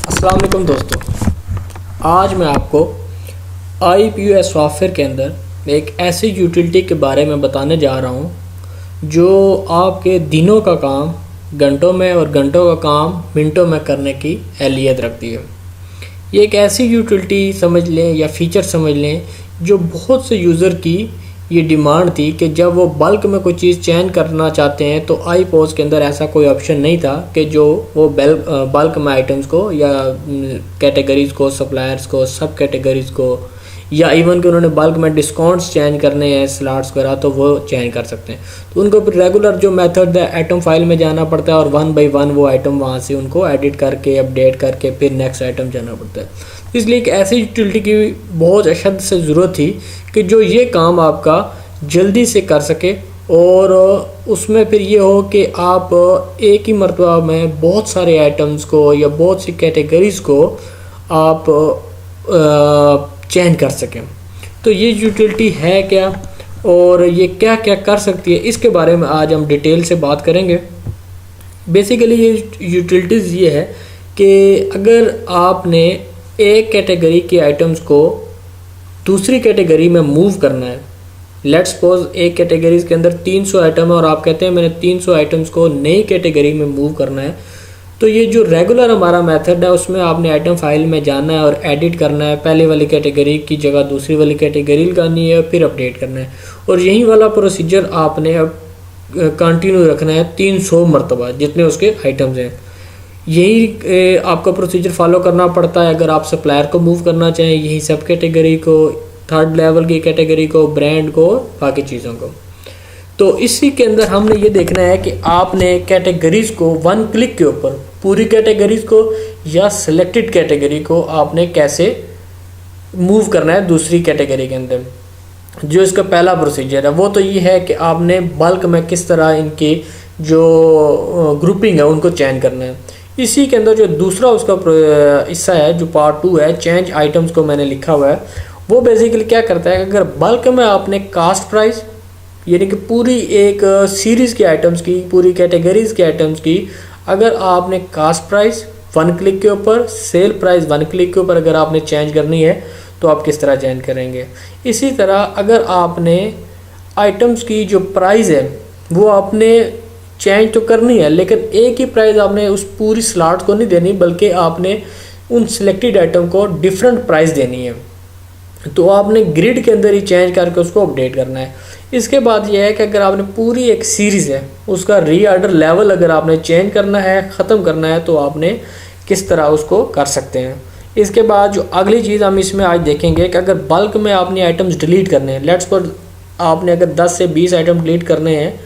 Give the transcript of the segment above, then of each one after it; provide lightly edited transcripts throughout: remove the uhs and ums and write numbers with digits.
अस्सलाम वालेकुम दोस्तों, आज मैं आपको IPUS सॉफ्टवेयर के अंदर एक ऐसी यूटिलिटी के बारे में बताने जा रहा हूं जो आपके दिनों का काम घंटों में और घंटों का काम मिनटों में करने की अहलियत रखती है। ये एक ऐसी यूटिलिटी समझ लें या फीचर समझ लें जो बहुत से यूज़र की ये डिमांड थी कि जब वो बल्क में कोई चीज़ चेंज करना चाहते हैं तो iPOS के अंदर ऐसा कोई ऑप्शन नहीं था कि जो वो बल्क में आइटम्स को या कैटेगरीज़ को, सप्लायर्स को, सब कैटेगरीज़ को, या इवन कि उन्होंने बल्क में डिस्काउंट्स चेंज करने हैं, स्लॉट्स वगैरह, तो वो चेंज कर सकते हैं। तो उनको रेगुलर जो मेथड है आइटम फाइल में जाना पड़ता है और 1 बाय 1 वो आइटम वहाँ से उनको एडिट करके अपडेट करके फिर नेक्स्ट आइटम जाना पड़ता है। इसलिए एक ऐसी यूटिलिटी की बहुत अशद से ज़रूरत थी कि जो ये काम आपका जल्दी से कर सके और उसमें फिर ये हो कि आप एक ही मरतबा में बहुत सारे आइटम्स को या बहुत सी कैटेगरीज़ को आप चेंज कर सकें। तो ये यूटिलिटी है क्या और ये क्या क्या कर सकती है, इसके बारे में आज हम डिटेल से बात करेंगे। बेसिकली ये यूटिलिटीज़ ये है कि अगर आपने एक कैटेगरी के आइटम्स को दूसरी कैटेगरी में मूव करना है, लेट्स सपोज एक कैटेगरीज के अंदर 300 आइटम है और आप कहते हैं मैंने 300 आइटम्स को नई कैटेगरी में मूव करना है, तो ये जो रेगुलर हमारा मेथड है उसमें आपने आइटम फाइल में जाना है और एडिट करना है, पहले वाली कैटेगरी की जगह दूसरी वाली कैटेगरी लगानी है, फिर अपडेट करना है। और यही वाला प्रोसीजर आपने अब कंटिन्यू रखना है 300 मरतबा जितने उसके आइटम्स हैं। यही आपका प्रोसीजर फॉलो करना पड़ता है अगर आप सप्लायर को मूव करना चाहें, यही सब कैटेगरी को, थर्ड लेवल की कैटेगरी को, ब्रांड को, बाकी चीज़ों को। तो इसी के अंदर हमने ये देखना है कि आपने कैटेगरीज़ को 1 क्लिक के ऊपर पूरी कैटेगरीज़ को या सिलेक्टेड कैटेगरी को आपने कैसे मूव करना है दूसरी कैटेगरी के अंदर। जो इसका पहला प्रोसीजर है वो तो ये है कि आपने बल्क में किस तरह इनकी जो ग्रुपिंग है उनको चेंज करना है। इसी के अंदर जो दूसरा उसका हिस्सा है, जो पार्ट 2 है, चेंज आइटम्स को मैंने लिखा हुआ है, वो बेसिकली क्या करता है कि अगर बल्क में आपने कास्ट प्राइस यानी कि पूरी एक सीरीज़ के आइटम्स की, पूरी कैटेगरीज के आइटम्स की, अगर आपने कास्ट प्राइस 1 क्लिक के ऊपर, सेल प्राइस 1 क्लिक के ऊपर अगर आपने चेंज करनी है तो आप किस तरह चेंज करेंगे। इसी तरह अगर आपने आइटम्स की जो प्राइस है वो आपने चेंज तो करनी है, लेकिन एक ही प्राइस आपने उस पूरी स्लॉट को नहीं देनी, बल्कि आपने उन सिलेक्टेड आइटम को डिफरेंट प्राइस देनी है, तो आपने ग्रिड के अंदर ही चेंज करके उसको अपडेट करना है। इसके बाद यह है कि अगर आपने पूरी एक सीरीज़ है उसका रीऑर्डर लेवल अगर आपने चेंज करना है, ख़त्म करना है, तो आपने किस तरह उसको कर सकते हैं। इसके बाद जो अगली चीज़ हम इसमें आज देखेंगे कि अगर बल्क में आपने आइटम्स डिलीट करने हैं, लेट्स सपोज आपने अगर 10 से 20 आइटम डिलीट करने हैं,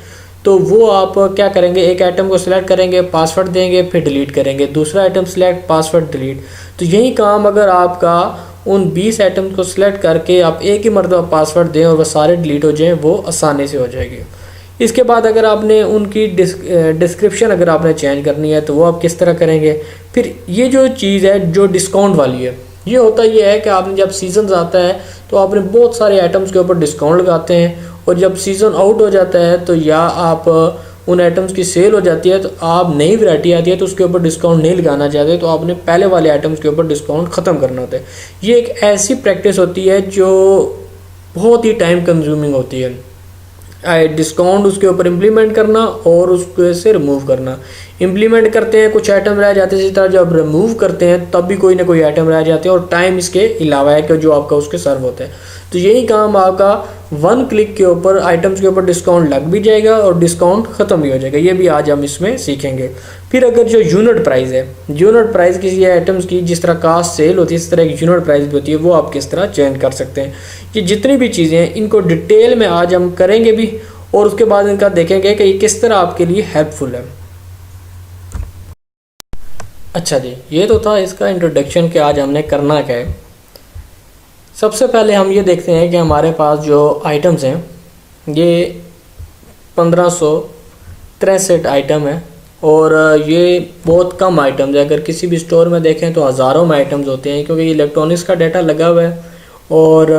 तो वो आप क्या करेंगे, एक आइटम को सिलेक्ट करेंगे, पासवर्ड देंगे, फिर डिलीट करेंगे, दूसरा आइटम सिलेक्ट, पासवर्ड डिलीट। तो यही काम अगर आपका उन 20 आइटम को सिलेक्ट करके आप एक ही मरतबा पासवर्ड दें और वह सारे डिलीट हो जाएं, वो आसानी से हो जाएगी। इसके बाद अगर आपने उनकी डिस्क्रिप्शन अगर आपने चेंज करनी है तो वो आप किस तरह करेंगे। फिर ये जो चीज़ है जो डिस्काउंट वाली है, ये होता ये है कि आपने जब सीजन आता है तो आपने बहुत सारे आइटम्स के ऊपर डिस्काउंट लगाते हैं, और जब सीज़न आउट हो जाता है तो या आप उन आइटम्स की सेल हो जाती है तो आप नई वैरायटी आती है तो उसके ऊपर डिस्काउंट नहीं लगाना चाहते, तो आपने पहले वाले आइटम्स के ऊपर डिस्काउंट ख़त्म करना होता है। ये एक ऐसी प्रैक्टिस होती है जो बहुत ही टाइम कंज्यूमिंग होती है, डिस्काउंट उसके ऊपर इम्प्लीमेंट करना और उसको से रिमूव करना। इम्प्लीमेंट करते हैं, कुछ आइटम रह जाते हैं, इसी तरह जब रिमूव करते हैं तब भी कोई ना कोई आइटम रह जाते हैं, और टाइम इसके अलावा है कि जो आपका उसके सर्व होता है। तो यही काम आपका 1 क्लिक के ऊपर आइटम्स के ऊपर डिस्काउंट लग भी जाएगा और डिस्काउंट ख़त्म भी हो जाएगा। ये भी आज हम इसमें सीखेंगे। फिर अगर जो यूनिट प्राइस है, यूनिट प्राइस किसी आइटम्स की जिस तरह कास्ट सेल होती है इस तरह की यूनिट प्राइस भी होती है, वो आप किस तरह चेंज कर सकते हैं। ये जितनी भी चीज़ें हैं इनको डिटेल में आज हम करेंगे भी, और उसके बाद इनका देखेंगे कि ये किस तरह आपके लिए हेल्पफुल है। अच्छा जी, ये तो था इसका इंट्रोडक्शन कि आज हमने करना क्या है। सबसे पहले हम ये देखते हैं कि हमारे पास जो आइटम्स हैं ये 1563 आइटम है, और ये बहुत कम आइटम्स है। अगर किसी भी स्टोर में देखें तो हज़ारों में आइटम्स होते हैं, क्योंकि इलेक्ट्रॉनिक्स का डाटा लगा हुआ है और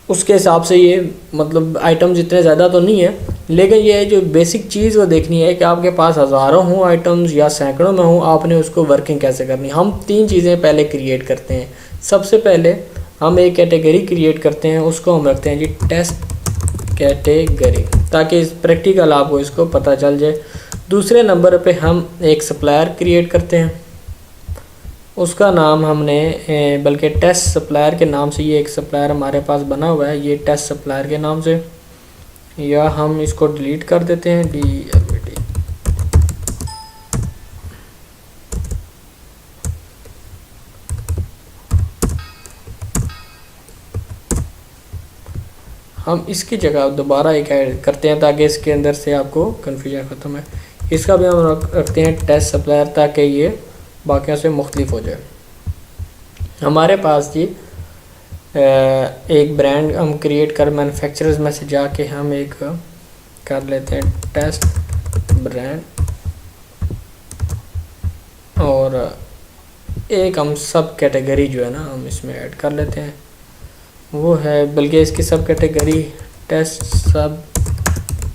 उसके हिसाब से ये मतलब आइटम्स इतने ज़्यादा तो नहीं है, लेकिन ये जो बेसिक चीज़ वो देखनी है कि आपके पास हज़ारों हों आइटम्स या सैकड़ों में हों, आपने उसको वर्किंग कैसे करनी। हम 3 चीज़ें पहले क्रिएट करते हैं। सबसे पहले हम एक कैटेगरी क्रिएट करते हैं, उसको हम रखते हैं जी टेस्ट कैटेगरी, ताकि इस प्रैक्टिकल आपको इसको पता चल जाए। दूसरे नंबर पे हम एक सप्लायर क्रिएट करते हैं, उसका नाम हमने बल्कि टेस्ट सप्लायर के नाम से, ये एक सप्लायर हमारे पास बना हुआ है, ये टेस्ट सप्लायर के नाम से, या हम इसको डिलीट कर देते हैं, DLET। हम इसकी जगह दोबारा एक ऐड करते हैं ताकि इसके अंदर से आपको कन्फ्यूजन ख़त्म है। इसका भी हम रखते हैं टेस्ट सप्लायर, ताकि ये बाकियों से मुख्तलिफ हो जाए। हमारे पास जी एक ब्रांड हम क्रिएट कर, मैन्युफैक्चरर्स में से जाके हम एक कर लेते हैं टेस्ट ब्रांड, और एक हम सब कैटेगरी जो है ना हम इसमें ऐड कर लेते हैं, वो है, बल्कि इसकी सब कैटेगरी टेस्ट सब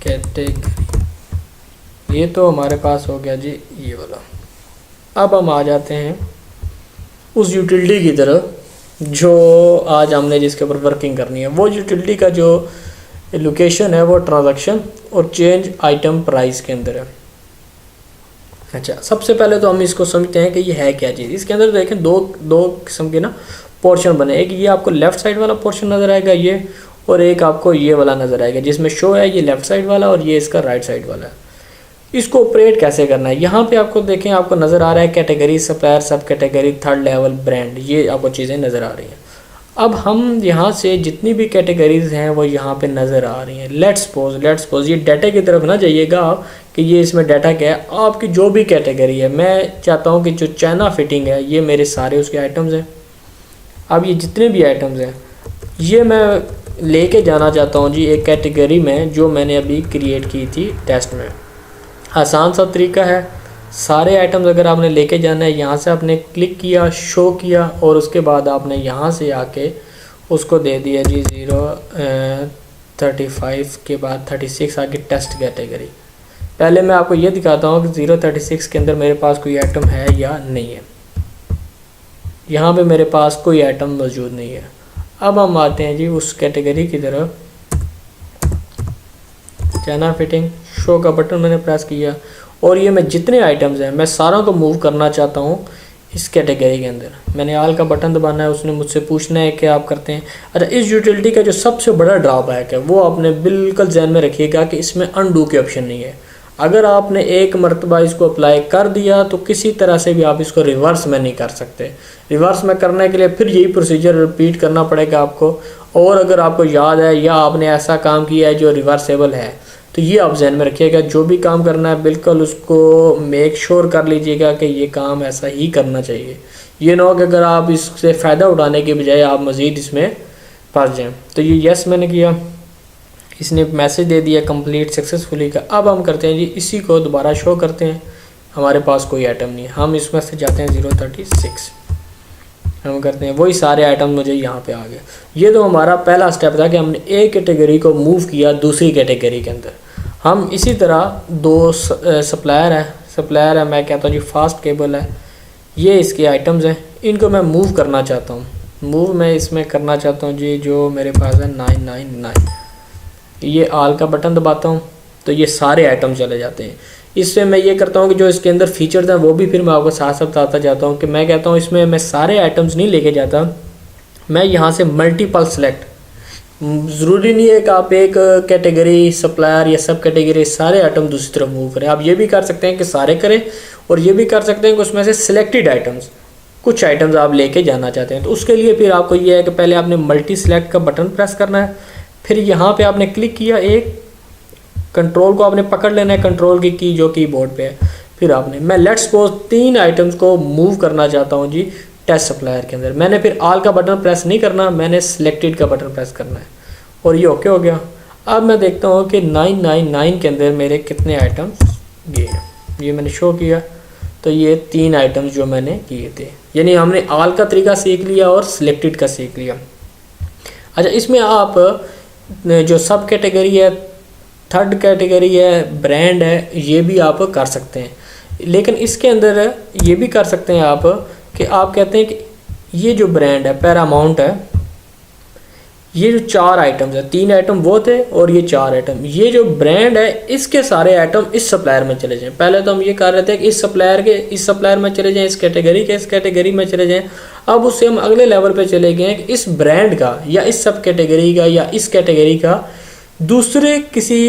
कैटेगरी, ये तो हमारे पास हो गया जी ये वाला। अब हम आ जाते हैं उस यूटिलिटी की तरफ जो आज हमने जिसके ऊपर वर्किंग करनी है। वो यूटिलिटी का जो लोकेशन है वो ट्रांजैक्शन और चेंज आइटम प्राइस के अंदर है। अच्छा, सबसे पहले तो हम इसको समझते हैं कि ये है क्या चीज़। इसके अंदर देखें दो किस्म के ना पोर्शन बने, एक ये आपको लेफ़्ट साइड वाला पोर्शन नज़र आएगा ये, और एक आपको ये वाला नज़र आएगा जिसमें शो है ये लेफ़्ट साइड वाला और ये इसका राइट साइड वाला है। इसको ऑपरेट कैसे करना है, यहाँ पे आपको देखें, आपको नज़र आ रहा है कैटेगरी, सप्लायर, सब कैटेगरी, थर्ड लेवल, ब्रांड, ये आपको चीज़ें नज़र आ रही हैं। अब हम यहाँ से जितनी भी कैटेगरीज हैं वो यहाँ पे नज़र आ रही हैं। लेट्स सपोज ये डाटा की तरफ ना जाइएगा आप कि ये इसमें डाटा क्या है, आपकी जो भी कैटेगरी है, मैं चाहता हूँ कि जो चाइना फिटिंग है ये मेरे सारे उसके आइटम्स हैं। अब ये जितने भी आइटम्स हैं ये मैं लेके जाना चाहता हूँ जी एक कैटेगरी में जो मैंने अभी क्रिएट की थी टेस्ट में। आसान सा तरीका है, सारे आइटम्स अगर आपने लेके जाना है, यहाँ से आपने क्लिक किया, शो किया, और उसके बाद आपने यहाँ से आके उसको दे दिया जी 035 के बाद 36 आगे टेस्ट कैटेगरी। पहले मैं आपको ये दिखाता हूँ कि 036 के अंदर मेरे पास कोई आइटम है या नहीं है। यहाँ पे मेरे पास कोई आइटम मौजूद नहीं है। अब हम आते हैं जी उस कैटेगरी की तरफ, चाइना फिटिंग, शो का बटन मैंने प्रेस किया, और ये मैं जितने आइटम्स हैं मैं सारों को मूव करना चाहता हूँ इस कैटेगरी के अंदर। मैंने आल का बटन दबाना है, उसने मुझसे पूछना है कि आप करते हैं। अच्छा, इस यूटिलिटी का जो सबसे बड़ा ड्रॉबैक है वो आपने बिल्कुल ध्यान में रखिएगा कि इसमें अनडू के ऑप्शन नहीं है। अगर आपने एक मरतबा इसको अप्लाई कर दिया तो किसी तरह से भी आप इसको रिवर्स में नहीं कर सकते। रिवर्स में करने के लिए फिर यही प्रोसीजर रिपीट करना पड़ेगा आपको। और अगर आपको याद है या आपने ऐसा काम किया है जो रिवर्सेबल है, तो ये आप ध्यान में रखिएगा, जो भी काम करना है बिल्कुल उसको मेक श्योर कर लीजिएगा कि ये काम ऐसा ही करना चाहिए। ये ना हो कि अगर आप इससे फ़ायदा उठाने के बजाय आप मज़ीद इसमें फंस जाएँ। तो ये यस मैंने किया, इसने मैसेज दे दिया कंप्लीट सक्सेसफुली का। अब हम करते हैं जी इसी को दोबारा शो करते हैं, हमारे पास कोई आइटम नहीं है। हम इसमें से जाते हैं 036, हम करते हैं वही सारे आइटम मुझे यहाँ पे आ गए। ये तो हमारा पहला स्टेप था कि हमने एक कैटेगरी को मूव किया दूसरी कैटेगरी के अंदर। हम इसी तरह दो सप्लायर है, मैं कहता हूँ जी फास्ट केबल है, ये इसके आइटम्स हैं, इनको मैं मूव करना चाहता हूँ। मूव मैं इसमें करना चाहता हूँ जी जो मेरे पास है 999, ये आल का बटन दबाता हूँ तो ये सारे आइटम चले जाते हैं। इससे मैं ये करता हूँ कि जो इसके अंदर फीचर्स हैं वो भी फिर मैं आपको साथ साथ बताता जाता हूँ कि मैं कहता हूँ इसमें मैं सारे आइटम्स नहीं लेके जाता, मैं यहाँ से मल्टीपल सेलेक्ट, ज़रूरी नहीं है कि आप एक कैटेगरी सप्लायर या सब कैटेगरी सारे आइटम दूसरी तरफ मूव करें। आप ये भी कर सकते हैं कि सारे करें, और ये भी कर सकते हैं कि उसमें से सिलेक्टेड आइटम्स, कुछ आइटम्स आप लेके जाना चाहते हैं। तो उसके लिए फिर आपको ये है कि पहले आपने मल्टी सेलेक्ट का बटन प्रेस करना है, फिर यहाँ पे आपने क्लिक किया, एक कंट्रोल को आपने पकड़ लेना है, कंट्रोल की जो कीबोर्ड पे है। फिर आपने, मैं लेट्स सपोज 3 आइटम्स को मूव करना चाहता हूँ जी टेस्ट सप्लायर के अंदर। मैंने फिर आल का बटन प्रेस नहीं करना, मैंने सिलेक्टेड का बटन प्रेस करना है, और ये ओके हो गया। अब मैं देखता हूँ कि 999 के अंदर मेरे कितने आइटम्स गए हैं। ये मैंने शो किया तो ये 3 आइटम्स जो मैंने किए थे, यानी हमने आल का तरीका सीख लिया और सिलेक्टेड का सीख लिया। अच्छा, इसमें आप जो सब कैटेगरी है थर्ड कैटेगरी है, ब्रांड है, ये भी आप कर सकते हैं। लेकिन इसके अंदर ये भी कर सकते हैं आप कि आप कहते हैं कि ये जो ब्रांड है पैरामाउंट है, ये जो 4 आइटम्स है, 3 आइटम वो थे और ये 4 आइटम, ये जो ब्रांड है इसके सारे आइटम इस सप्लायर में चले जाएं। पहले तो हम ये कर रहे थे कि इस सप्लायर में चले जाएं, इस कैटेगरी में चले जाएं। अब उससे हम अगले लेवल पे चले गए कि इस ब्रांड का या इस सब कैटेगरी का या इस कैटेगरी का दूसरे किसी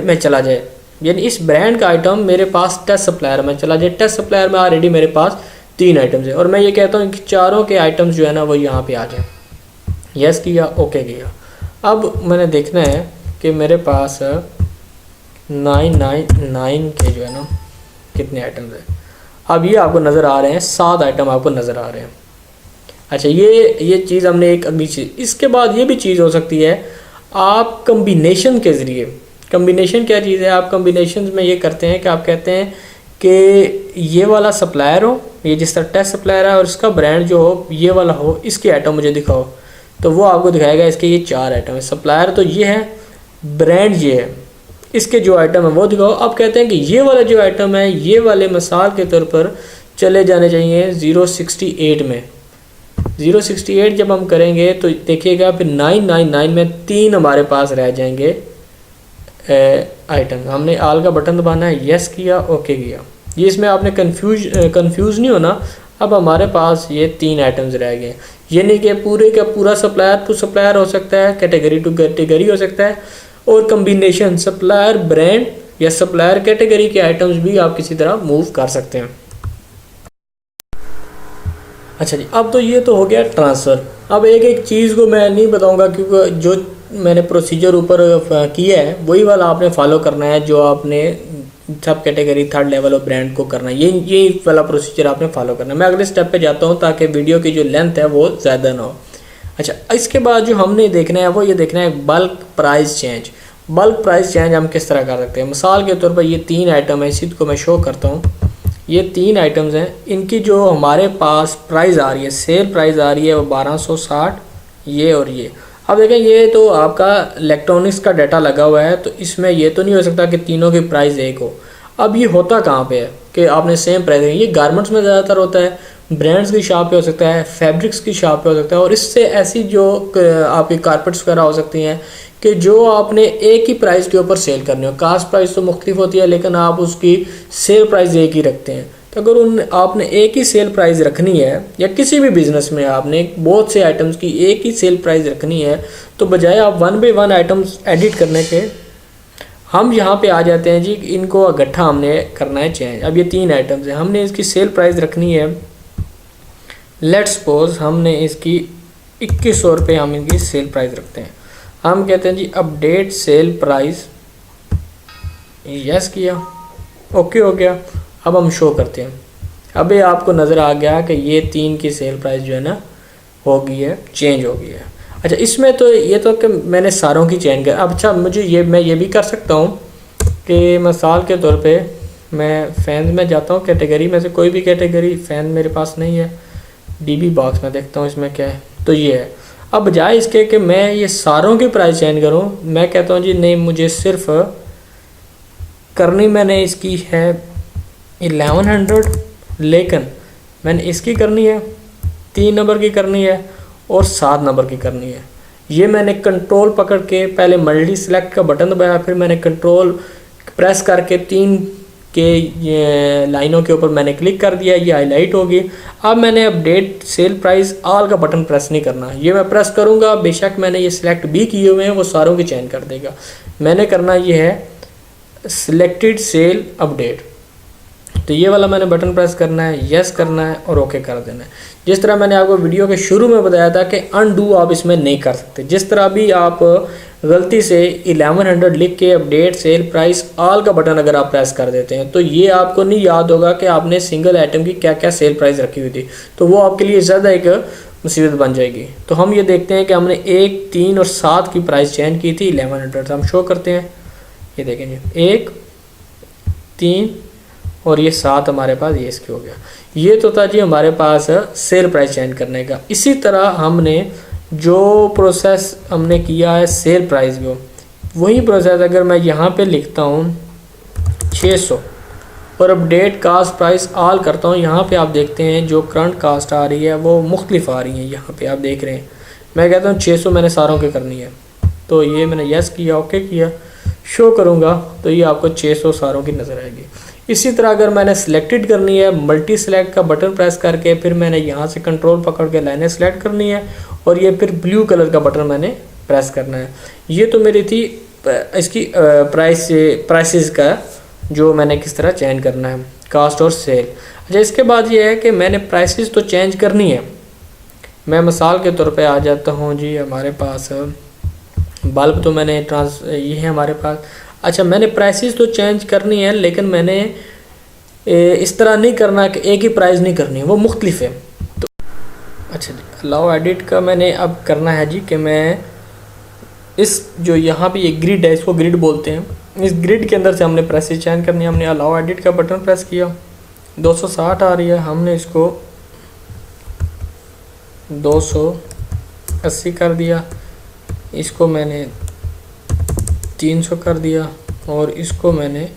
में चला जाए, यानी इस ब्रांड का आइटम मेरे पास टेस्ट सप्लायर में चला जाए। टेस्ट सप्लायर में ऑलरेडी मेरे पास 3 आइटम्स है और मैं ये कहता हूँ कि चारों के आइटम्स जो है ना वो यहाँ पे आ जाए। यस किया, ओके किया। अब मैंने देखना है कि मेरे पास 999 के जो है ना कितने आइटम्स हैं। अब ये आपको नज़र आ रहे हैं, 7 आइटम आपको नज़र आ रहे हैं। अच्छा, ये चीज़ हमने एक अगली चीज़। इसके बाद ये भी चीज़ हो सकती है आप कम्बिनेशन के ज़रिए। कम्बिनेशन क्या चीज़ है? आप कम्बिनेशन में ये करते हैं कि आप कहते हैं कि ये वाला सप्लायर हो, ये जिस तरह टेस्ट सप्लायर है और इसका ब्रांड जो हो ये वाला हो, इसके आइटम मुझे दिखाओ, तो वो आपको दिखाएगा इसके ये 4 आइटम है। सप्लायर तो ये है, ब्रांड ये है, इसके जो आइटम है वो दिखाओ। आप कहते हैं कि ये वाला जो आइटम है, ये वाले मिसाल के तौर पर चले जाने चाहिए 068 में। 068 जब हम करेंगे तो देखिएगा फिर 999 में 3 हमारे पास रह जाएंगे आइटम। हमने आल का बटन दबाना है, यस किया, ओके किया। ये इसमें आपने कंफ्यूज नहीं होना। अब हमारे पास ये 3 आइटम्स रह गए। ये नहीं कि पूरे का पूरा सप्लायर टू सप्लायर हो सकता है, कैटेगरी टू कैटेगरी हो सकता है, और कम्बिनेशन सप्लायर ब्रांड या सप्लायर कैटेगरी के आइटम्स भी आप किसी तरह मूव कर सकते हैं। अच्छा जी, अब तो ये तो हो गया ट्रांसफ़र। अब एक एक चीज़ को मैं नहीं बताऊंगा क्योंकि जो मैंने प्रोसीजर ऊपर किया है वही वाला आपने फॉलो करना है, जो आपने सब कैटेगरी थर्ड लेवल और ब्रांड को करना है। ये वाला प्रोसीजर आपने फॉलो करना है। मैं अगले स्टेप पे जाता हूँ ताकि वीडियो की जो लेंथ है वो ज़्यादा ना हो। अच्छा, इसके बाद जो हमने देखना है वो ये देखना है bulk price change. Bulk price change हम किस तरह कर सकते हैं? मिसाल के तौर पर ये 3 आइटम है, इसी को मैं शो करता हूँ। ये 3 आइटम्स हैं, इनकी जो हमारे पास प्राइस आ रही है, सेल प्राइस आ रही है वो 1260, ये और ये। अब देखें, ये तो आपका इलेक्ट्रॉनिक्स का डाटा लगा हुआ है, तो इसमें ये तो नहीं हो सकता कि तीनों की प्राइस एक हो। अब ये होता कहाँ पे है कि आपने सेम प्राइस, ये गारमेंट्स में ज़्यादातर होता है, ब्रांड्स की शॉप पे हो सकता है, फैब्रिक्स की शॉप पे हो सकता है, और इससे ऐसी जो आपकी कारपेट्स वगैरह हो सकती हैं कि जो आपने एक ही प्राइस के ऊपर सेल करनी हो। कास्ट प्राइस तो मुख्तलिफ होती है लेकिन आप उसकी सेल प्राइस एक ही रखते हैं। तो अगर आपने एक ही सेल प्राइस रखनी है, या किसी भी बिज़नेस में आपने बहुत से आइटम्स की एक ही सेल प्राइस रखनी है, तो बजाय आप 1 बाय 1 आइटम्स एडिट करने के, हम यहाँ पे आ जाते हैं जी, इनको इकट्ठा हमने करना है चेंज। अब ये 3 आइटम्स हैं, हमने इसकी सेल प्राइस रखनी है, लेट्स सपोज हमने इसकी 2100 रुपये हम इनकी सेल प्राइस रखते हैं। हम कहते हैं जी अपडेट सेल प्राइस, यस किया, ओके हो गया। अब हम शो करते हैं। अब ये आपको नज़र आ गया कि ये 3 की सेल प्राइस जो है ना हो गई है, चेंज हो गई है। अच्छा, इसमें तो ये तो कि मैंने सारों की चेंज कर। अब अच्छा, मुझे मैं ये भी कर सकता हूँ कि मिसाल के तौर पे मैं फैन में जाता हूँ, कैटेगरी में से कोई भी कैटेगरी फैन मेरे पास नहीं है, डीबी बॉक्स में देखता हूँ इसमें क्या है, तो ये है। अब बजाय इसके कि मैं ये सारों की प्राइस चेंज करूँ, मैं कहता हूँ जी नहीं, मुझे सिर्फ करनी मैंने इसकी है 1100, लेकिन मैंने इसकी करनी है 3 नंबर की करनी है और 7 नंबर की करनी है। ये मैंने कंट्रोल पकड़ के पहले मल्टी सेलेक्ट का बटन दबाया, फिर मैंने कंट्रोल प्रेस करके 3 के लाइनों के ऊपर मैंने क्लिक कर दिया, ये हाईलाइट होगी। अब मैंने अपडेट सेल प्राइस ऑल का बटन प्रेस नहीं करना, ये मैं प्रेस करूँगा, बेशक मैंने ये सिलेक्ट भी किए हुए हैं, वो सारों की चेंज कर देगा। मैंने करना ये है सिलेक्टेड सेल अपडेट, तो ये वाला मैंने बटन प्रेस करना है, यस करना है और ओके कर देना है। जिस तरह मैंने आपको वीडियो के शुरू में बताया था कि अनडू आप इसमें नहीं कर सकते। जिस तरह भी आप गलती से 1100 लिख के अपडेट सेल प्राइस ऑल का बटन अगर आप प्रेस कर देते हैं, तो ये आपको नहीं याद होगा कि आपने सिंगल आइटम की क्या क्या सेल प्राइस रखी हुई थी, तो वो आपके लिए ज़्यादा एक मुसीबत बन जाएगी। तो हम ये देखते हैं कि हमने 1, 3 और 7 की प्राइस चेंज की थी 1100। हम शो करते हैं, ये देखेंगे 1, 3 और ये 7 हमारे पास ये इसके हो गया। ये तो था जी हमारे पास सेल प्राइस चेंज करने का। इसी तरह हमने जो प्रोसेस हमने किया है सेल प्राइस को, वही प्रोसेस अगर मैं यहाँ पे लिखता हूँ 600 और अपडेट कास्ट प्राइस ऑल करता हूँ, यहाँ पे आप देखते हैं जो करंट कास्ट आ रही है वो मुख्तलिफ आ रही है। यहाँ पे आप देख रहे हैं, मैं कहता हूँ 600 मैंने सारों की करनी है, तो ये मैंने यस किया, ओके किया, शो करूँगा तो ये आपको 600 सारों की नज़र आएगी। इसी तरह अगर मैंने सिलेक्टेड करनी है, मल्टी सेलेक्ट का बटन प्रेस करके फिर मैंने यहाँ से कंट्रोल पकड़ के लाइनें सेलेक्ट करनी है और ये फिर ब्लू कलर का बटन मैंने प्रेस करना है। ये तो मेरी थी इसकी प्राइसेस का जो मैंने किस तरह चेंज करना है, कास्ट और सेल। अच्छा, इसके बाद ये है कि मैंने प्राइसेस तो चेंज करनी है। मैं मिसाल के तौर पे आ जाता हूँ जी, हमारे पास बल्ब तो मैंने ये है हमारे पास। अच्छा, मैंने प्राइसेस तो चेंज करनी है लेकिन मैंने इस तरह नहीं करना कि एक ही प्राइस नहीं करनी है, वो मुख्तलिफ है। तो अच्छा जी, अलाउ एडिट का मैंने अब करना है जी कि मैं इस जो यहाँ पे ये ग्रिड है, इसको ग्रिड बोलते हैं, इस ग्रिड के अंदर से हमने प्राइसेस चेंज करनी है। हमने अलाउ एडिट का बटन प्रेस किया, 260 आ रही है, हमने इसको 280 कर दिया, इसको मैंने 300 कर दिया और इसको मैंने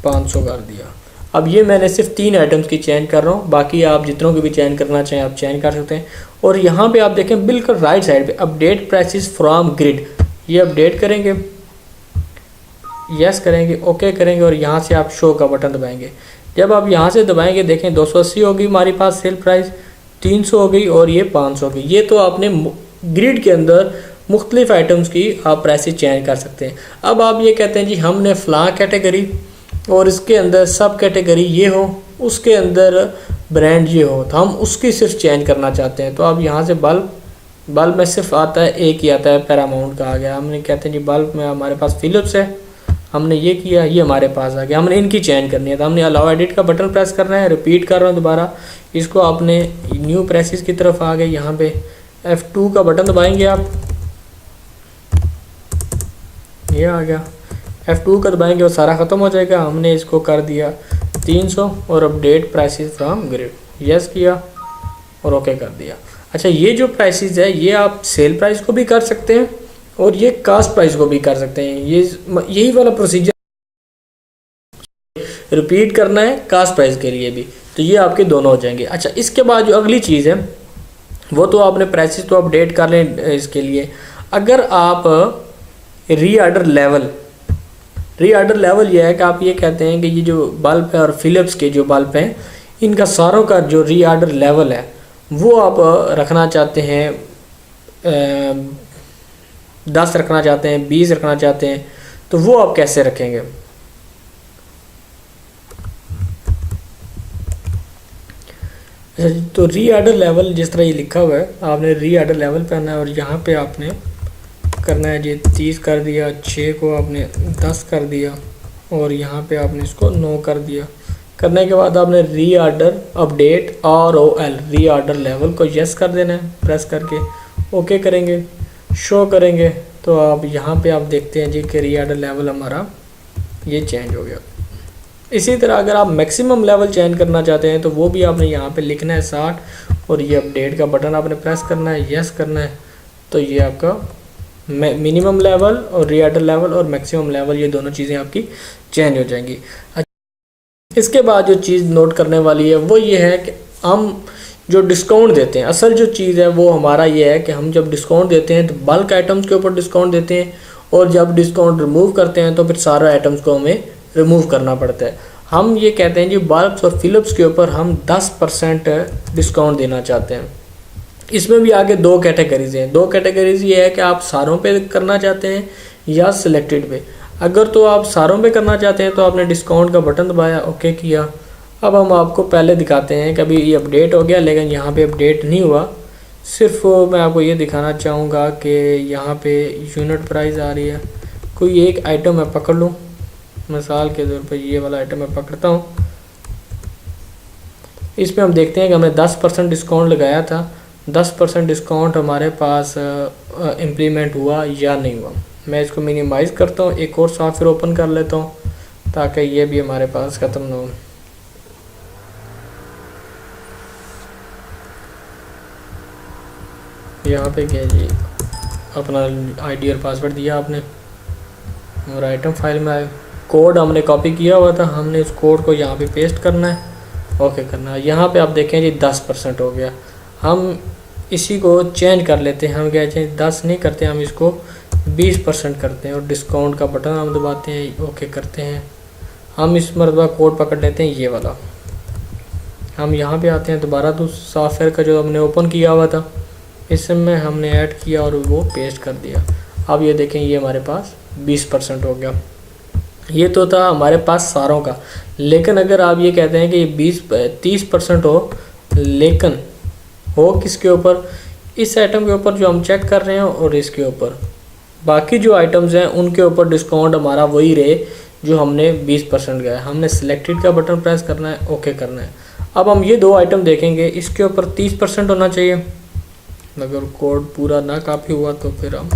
500 कर दिया। अब ये मैंने सिर्फ 3 आइटम्स की चेंज कर रहा हूँ, बाकी आप जितनों की भी चेंज करना चाहें आप चेंज कर सकते हैं। और यहाँ पे आप देखें बिल्कुल राइट साइड पे अपडेट प्राइसेस फ्रॉम ग्रिड, ये अपडेट करेंगे, यस करेंगे, ओके करेंगे और यहाँ से आप शो का बटन दबाएंगे। जब आप यहाँ से दबाएंगे देखें 280 होगी हमारे पास सेल प्राइस, 300 हो गई और ये 500 हो गई। ये तो आपने ग्रिड के अंदर मुख्तलिफ आइटम्स की आप प्राइसेस चेंज कर सकते हैं। अब आप ये कहते हैं जी हमने फ़लाँ कैटेगरी और इसके अंदर सब कैटेगरी ये हो, उसके अंदर ब्रांड ये हो, तो हम उसकी सिर्फ चेंज करना चाहते हैं। तो आप यहाँ से बल्ब में सिर्फ आता है, एक ही आता है, पैरामाउंट का आ गया। हमने कहते हैं जी बल्ब में हमारे पास फिलिप्स है, हमने ये किया, ये हमारे पास आ गया, हमने इनकी चेंज करनी है। तो हमने अलाउ एडिट का बटन प्रेस करना है, रिपीट कर रहा हूँ दोबारा, इसको आपने न्यू प्रेसेस की तरफ आ गए, यहाँ पे F2 का बटन दबाएंगे आप, ये आ गया, F2 का दबाएंगे और सारा ख़त्म हो जाएगा। हमने इसको कर दिया 300 और update prices from grid, yes किया और ओके कर दिया। अच्छा, ये जो प्राइसेस है ये आप सेल प्राइस को भी कर सकते हैं और ये कास्ट प्राइस को भी कर सकते हैं। ये यही वाला प्रोसीजर रिपीट करना है कास्ट प्राइस के लिए भी, तो ये आपके दोनों हो जाएंगे। अच्छा, इसके बाद जो अगली चीज़ है वो तो आपने प्राइसेस तो अपडेट कर लें। इसके लिए अगर आप रीऑर्डर लेवल ये है कि आप ये कहते हैं कि ये जो बल्ब है और फिलिप्स के जो बल्ब हैं इनका सारों का जो रीऑर्डर लेवल है वो आप रखना चाहते हैं, 10 रखना चाहते हैं, 20 रखना चाहते हैं, तो वो आप कैसे रखेंगे। तो रीऑर्डर लेवल जिस तरह ये लिखा हुआ है, आपने रीऑर्डर लेवल पे आना है और यहाँ पे आपने करना है जी 30 कर दिया, 6 को आपने 10 कर दिया और यहाँ पे आपने इसको 9 कर दिया। करने के बाद आपने reorder update ROL reorder level को यस कर देना है, प्रेस करके ओके करेंगे, शो करेंगे, तो आप यहाँ पे आप देखते हैं जी कि रीऑर्डर लेवल हमारा ये चेंज हो गया। इसी तरह अगर आप मैक्सिमम लेवल चेंज करना चाहते हैं तो वो भी आपने यहाँ पे लिखना है 60 और ये अपडेट का बटन आपने प्रेस करना है, यस करना है, तो ये आपका मिनिमम लेवल और रीऑर्डर लेवल और मैक्सिमम लेवल ये दोनों चीज़ें आपकी चेंज हो जाएंगी। इसके बाद जो चीज़ नोट करने वाली है वो ये है कि हम जो डिस्काउंट देते हैं, असल जो चीज़ है वो हमारा ये है कि हम जब डिस्काउंट देते हैं तो बल्क आइटम्स के ऊपर डिस्काउंट देते हैं और जब डिस्काउंट रिमूव करते हैं तो फिर सारे आइटम्स को हमें रिमूव करना पड़ता है। हम ये कहते हैं जी बल्ब्स और फिलिप्स के ऊपर हम 10% डिस्काउंट देना चाहते हैं। इसमें भी आगे 2 कैटेगरीज हैं। 2 कैटेगरीज ये है कि आप सारों पे करना चाहते हैं या सिलेक्टेड पे। अगर तो आप सारों पे करना चाहते हैं तो आपने डिस्काउंट का बटन दबाया, ओके किया। अब हम आपको पहले दिखाते हैं कि अभी ये अपडेट हो गया लेकिन यहाँ पे अपडेट नहीं हुआ। सिर्फ मैं आपको ये दिखाना चाहूँगा कि यहाँ पे यूनिट प्राइस आ रही है, कोई एक आइटम मैं पकड़ लूँ, मिसाल के तौर पर ये वाला आइटम मैं पकड़ता हूँ। इसमें हम देखते हैं कि हमने 10% डिस्काउंट लगाया था, 10% डिस्काउंट हमारे पास इम्प्लीमेंट हुआ या नहीं हुआ। मैं इसको मिनिमाइज़ करता हूँ, एक और सॉफ्टवेयर ओपन कर लेता हूँ ताकि ये भी हमारे पास ख़त्म ना हो। यहाँ पे क्या जी, अपना आईडी और पासवर्ड दिया आपने, और आइटम फाइल में आए, कोड हमने कॉपी किया हुआ था, हमने इस कोड को यहाँ पे पेस्ट करना है, ओके करना है। यहाँ पे आप देखें जी 10% हो गया। हम इसी को चेंज कर लेते हैं, हम क्या चेंज 10 नहीं करते, हम इसको 20% करते हैं और डिस्काउंट का बटन हम दबाते हैं, ओके करते हैं। हम इस मरतबा कोड पकड़ लेते हैं ये वाला, हम यहाँ पे आते हैं दोबारा तो सॉफ्टवेयर का जो हमने ओपन किया हुआ था इसमें हमने ऐड किया और वो पेस्ट कर दिया। अब ये देखें ये हमारे पास 20% हो गया। ये तो था हमारे पास सारों का, लेकिन अगर आप ये कहते हैं कि ये 30% हो, लेकिन हो किसके ऊपर, इस आइटम के ऊपर जो हम चेक कर रहे हैं और इसके ऊपर, बाकी जो आइटम्स हैं उनके ऊपर डिस्काउंट हमारा वही रहे जो हमने 20% गया। हमने सिलेक्टेड का बटन प्रेस करना है, ओके करना है। अब हम ये दो आइटम देखेंगे, इसके ऊपर 30% होना चाहिए, अगर कोड पूरा ना काफ़ी हुआ तो फिर हम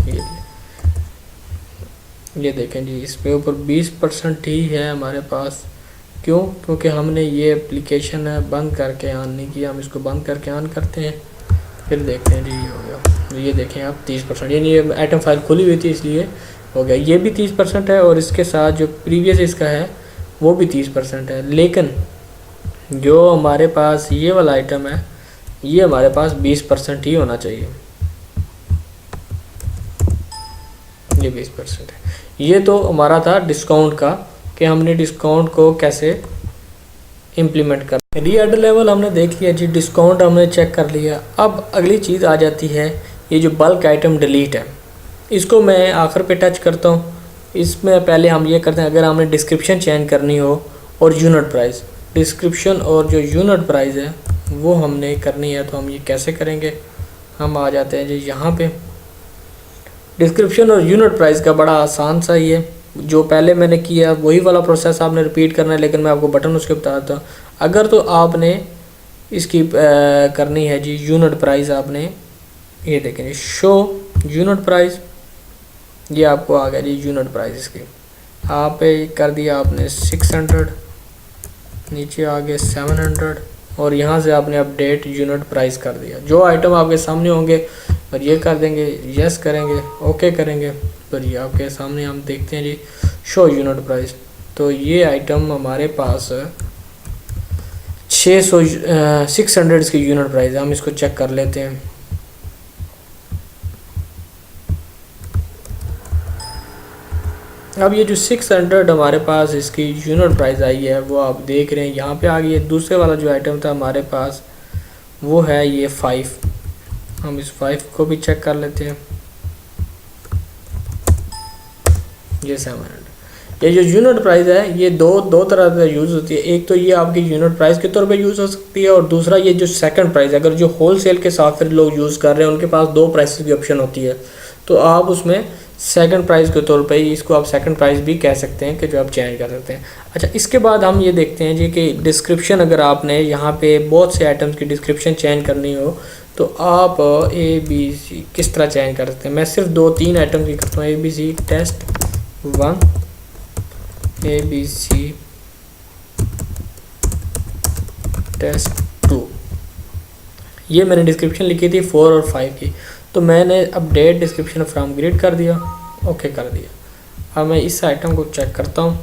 ये देखें जी इसके ऊपर 20% ही है हमारे पास। क्यों? क्योंकि हमने ये एप्लीकेशन है बंद करके ऑन नहीं किया, हम इसको बंद करके ऑन करते हैं, फिर देखते हैं जी ये हो गया। ये देखें आप 30%, यानी ये आइटम फाइल खुली हुई थी इसलिए हो गया। ये भी 30% है और इसके साथ जो प्रीवियस इसका है वो भी 30% है, लेकिन जो हमारे पास ये वाला आइटम है ये हमारे पास 20% ही होना चाहिए, ये 20% है। ये तो हमारा था डिस्काउंट का कि हमने डिस्काउंट को कैसे इम्प्लीमेंट कर। रीएड लेवल हमने देख लिया जी, डिस्काउंट हमने चेक कर लिया। अब अगली चीज़ आ जाती है ये जो बल्क आइटम डिलीट है, इसको मैं आखिर पे टच करता हूँ। इसमें पहले हम ये करते हैं, अगर हमने डिस्क्रिप्शन चेंज करनी हो और यूनिट प्राइस, डिस्क्रिप्शन और जो यूनिट प्राइस है वो हमने करनी है, तो हम ये कैसे करेंगे। हम आ जाते हैं जी यहाँ पे, डिस्क्रिप्शन और यूनिट प्राइस का बड़ा आसान सा ही है, जो पहले मैंने किया वही वाला प्रोसेस आपने रिपीट करना है, लेकिन मैं आपको बटन उसके बता देता हूँ। अगर तो आपने इसकी करनी है जी यूनिट प्राइस, आपने ये देखें जी शो यूनिट प्राइस, ये आपको आ गया जी यूनिट प्राइस इसकी, आप कर दिया आपने 600, नीचे आ गए 700 और यहाँ से आपने अपडेट यूनिट प्राइस कर दिया। जो आइटम आपके सामने होंगे और ये कर देंगे, यस करेंगे, ओके करेंगे, तो ये आपके सामने हम देखते हैं जी शो यूनिट प्राइस। तो ये आइटम हमारे पास 600 की यूनिट प्राइस, हम इसको चेक कर लेते हैं। अब ये जो 600 हमारे पास इसकी यूनिट प्राइस आई है वो आप देख रहे हैं यहाँ पे आ गई है। दूसरे वाला जो आइटम था हमारे पास वो है ये 5, हम इस 5 को भी चेक कर लेते हैं, ये 700। ये जो यूनिट प्राइस है ये दो तरह से यूज़ होती है, एक तो ये आपकी यूनिट प्राइस के तौर पे यूज़ हो सकती है और दूसरा ये जो सेकंड प्राइस, अगर जो होलसेल के सॉफ्टवेयर लोग यूज़ कर रहे हैं उनके पास 2 प्राइसेस की ऑप्शन होती है, तो आप उसमें सेकंड प्राइस के तौर पे इसको आप सेकंड प्राइस भी कह सकते हैं कि जो आप चेंज कर सकते हैं। अच्छा, इसके बाद हम ये देखते हैं जी कि डिस्क्रिप्शन, अगर आपने यहाँ पे बहुत से आइटम्स की डिस्क्रिप्शन चेंज करनी हो तो आप ABC किस तरह चेंज कर सकते हैं। मैं सिर्फ 2-3 आइटम की करता हूँ, ABC टेस्ट 1, ABC टेस्ट 2, ये मैंने डिस्क्रिप्शन लिखी थी 4 और 5 की, तो मैंने अपडेट डिस्क्रिप्शन फ्रॉम ग्रिड कर दिया, ओके कर दिया। अब मैं इस आइटम को चेक करता हूँ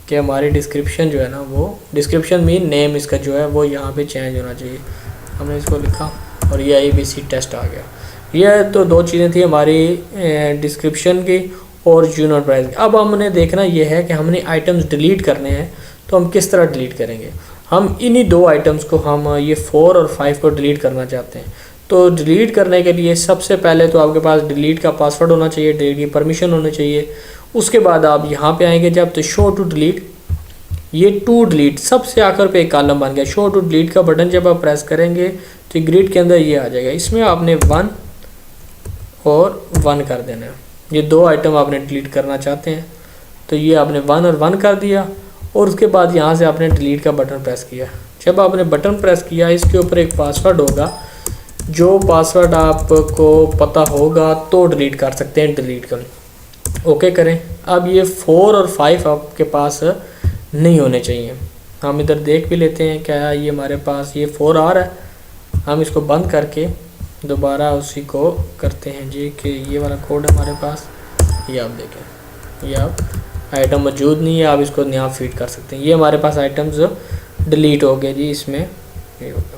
कि हमारी डिस्क्रिप्शन जो है ना, वो डिस्क्रिप्शन मीन नेम इसका जो है वो यहाँ पे चेंज होना चाहिए। हमने इसको लिखा और ये ABC टेस्ट आ गया। ये तो 2 चीज़ें थी हमारी डिस्क्रिप्शन की और यूनिट प्राइस की। अब हमने देखना ये है कि हमने आइटम्स डिलीट करने हैं, तो हम किस तरह डिलीट करेंगे। हम इन्हीं 2 आइटम्स को, हम ये 4 और 5 को डिलीट करना चाहते हैं। तो डिलीट करने के लिए सबसे पहले तो आपके पास डिलीट का पासवर्ड होना चाहिए, डिलीट की परमिशन होनी चाहिए। उसके बाद आप यहाँ पे आएंगे जब, तो शो टू डिलीट, ये टू डिलीट सबसे आखिर पे एक कॉलम बन गया। शो टू डिलीट का बटन जब आप प्रेस करेंगे तो ग्रिड के अंदर ये आ जाएगा, इसमें आपने 1 और 1 कर देना है। ये 2 आइटम आपने डिलीट करना चाहते हैं, तो ये आपने 1 और 1 कर दिया और उसके बाद यहाँ से आपने डिलीट का बटन प्रेस किया। जब आपने बटन प्रेस किया, इसके ऊपर एक पासवर्ड होगा, जो पासवर्ड आपको पता होगा तो डिलीट कर सकते हैं, डिलीट कर ओके करें। अब ये 4 और 5 आपके पास नहीं होने चाहिए। हम इधर देख भी लेते हैं क्या ये हमारे पास ये 4 आ रहा है। हम इसको बंद करके दोबारा उसी को करते हैं जी कि ये वाला कोड हमारे पास, ये आप देखें ये आप आइटम मौजूद नहीं है, आप इसको यहाँ फीड कर सकते हैं। ये हमारे पास आइटम्स डिलीट हो गए जी, इसमें ये होगा।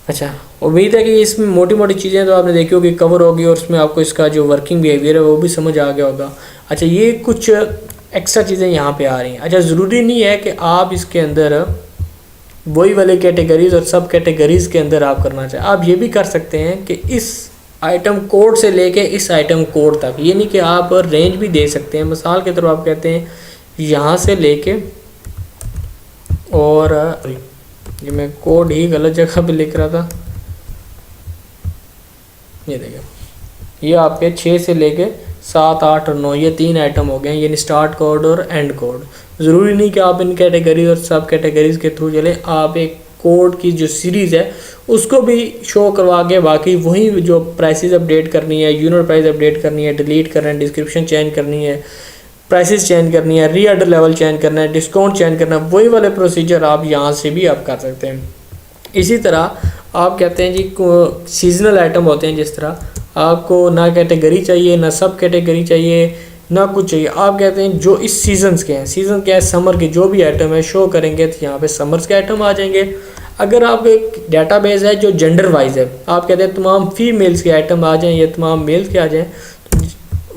अच्छा, उम्मीद है कि इसमें मोटी मोटी चीज़ें तो आपने देखी होगी, कवर होगी, और उसमें आपको इसका जो वर्किंग बिहेवियर है वो भी समझ आ गया होगा। अच्छा, ये कुछ एक्स्ट्रा चीज़ें यहाँ पे आ रही हैं। अच्छा, ज़रूरी नहीं है कि आप इसके अंदर वही वाले कैटेगरीज और सब कैटेगरीज़ के अंदर आप करना चाहें। आप ये भी कर सकते हैं कि इस आइटम कोड से लेके इस आइटम कोड तक, ये नहीं कि आप रेंज भी दे सकते हैं। मिसाल के तौर पर आप कहते हैं यहाँ से लेके, और ये मैं कोड ही गलत जगह पे लिख रहा था, ये देखिए, ये आपके 6 से लेके 7, 8 और 9 ये 3 आइटम हो गए, यानी स्टार्ट कोड और एंड कोड। ज़रूरी नहीं कि आप इन कैटेगरी और सब कैटेगरीज के थ्रू चलें, आप एक कोड की जो सीरीज़ है उसको भी शो करवा के बाकी वही जो प्राइसेस अपडेट करनी है, यूनिट प्राइस अपडेट करनी है, डिलीट करना है, डिस्क्रिप्शन चेंज करनी है, प्राइसेस चेंज करनी है, रीऑर्डर लेवल चेंज करना है, डिस्काउंट चेंज करना है, वही वाले प्रोसीजर आप यहाँ से भी आप कर सकते हैं। इसी तरह आप कहते हैं जी सीजनल आइटम होते हैं, जिस तरह आपको ना कैटेगरी चाहिए, ना सब कैटेगरी चाहिए, ना कुछ चाहिए, आप कहते हैं जो इस सीजन्स के हैं, सीज़न क्या है, समर के जो भी आइटम है शो करेंगे तो यहाँ पे समर्स के आइटम आ जाएंगे। अगर आप एक डेटाबेस है जो जेंडर वाइज है, आप कहते हैं तमाम फीमेल्स के आइटम आ जाएँ या तमाम मेल्स के आ जाएँ, तो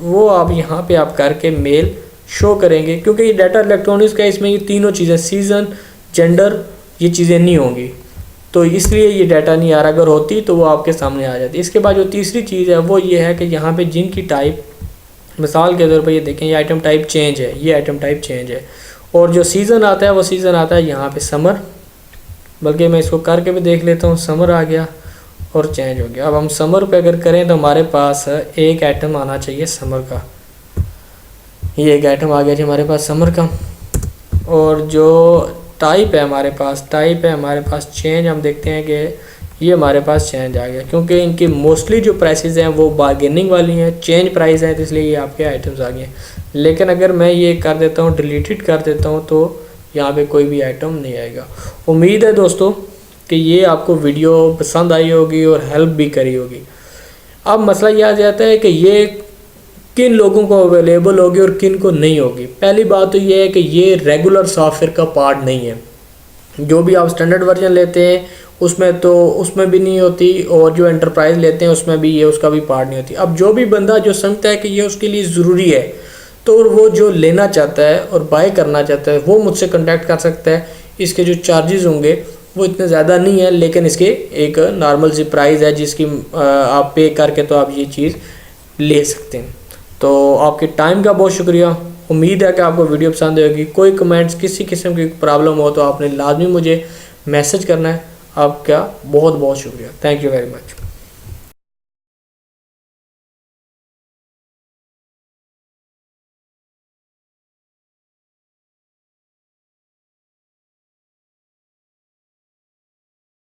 वो आप यहाँ पे आप करके मेल शो करेंगे, क्योंकि ये डाटा इलेक्ट्रॉनिक्स का, इसमें ये तीनों चीज़ें सीज़न, जेंडर, ये चीज़ें नहीं होंगी, तो इसलिए ये डाटा नहीं आ रहा। अगर होती तो वो आपके सामने आ जाती। इसके बाद जो तीसरी चीज़ है वो ये है कि यहाँ पे जिनकी टाइप, मिसाल के तौर पर ये देखें, ये आइटम टाइप चेंज है, ये आइटम टाइप चेंज है, और जो सीज़न आता है वो सीज़न आता है यहाँ पे समर, बल्कि मैं इसको करके भी देख लेता हूँ, समर आ गया और चेंज हो गया। अब हम समर पे अगर करें तो हमारे पास एक आइटम आना चाहिए समर का, ये एक आइटम आ गया जी हमारे पास समर का। और जो टाइप है हमारे पास, टाइप है हमारे पास चेंज, हम देखते हैं कि ये हमारे पास चेंज आ गया, क्योंकि इनकी मोस्टली जो प्राइसेस हैं वो बार्गेनिंग वाली हैं, चेंज प्राइस हैं, तो इसलिए ये आपके आइटम्स आ गए। लेकिन अगर मैं ये कर देता हूँ, डिलीटेड कर देता हूँ, तो यहाँ पे कोई भी आइटम नहीं आएगा। उम्मीद है दोस्तों कि ये आपको वीडियो पसंद आई होगी और हेल्प भी करी होगी। अब मसला यह आ जाता है कि ये किन लोगों को अवेलेबल होगी और किन को नहीं होगी। पहली बात तो ये है कि ये रेगुलर सॉफ्टवेयर का पार्ट नहीं है। जो भी आप स्टैंडर्ड वर्जन लेते हैं उसमें भी नहीं होती, और जो एंटरप्राइज लेते हैं उसमें भी ये उसका भी पार्ट नहीं होती। अब जो भी बंदा जो समझता है कि ये उसके लिए ज़रूरी है, तो वो जो लेना चाहता है और बाय करना चाहता है वो मुझसे कांटेक्ट कर सकता है। इसके जो चार्जेस होंगे वो इतने ज़्यादा नहीं है, लेकिन इसके एक नॉर्मल सी प्राइस है जिसकी आप पे करके तो आप ये चीज़ ले सकते हैं। तो आपके टाइम का बहुत शुक्रिया। उम्मीद है कि आपको वीडियो पसंद होगी। कोई कमेंट्स, किसी किस्म की प्रॉब्लम हो तो आपने लाजमी मुझे मैसेज करना है। आपका बहुत बहुत शुक्रिया। Thank you very much.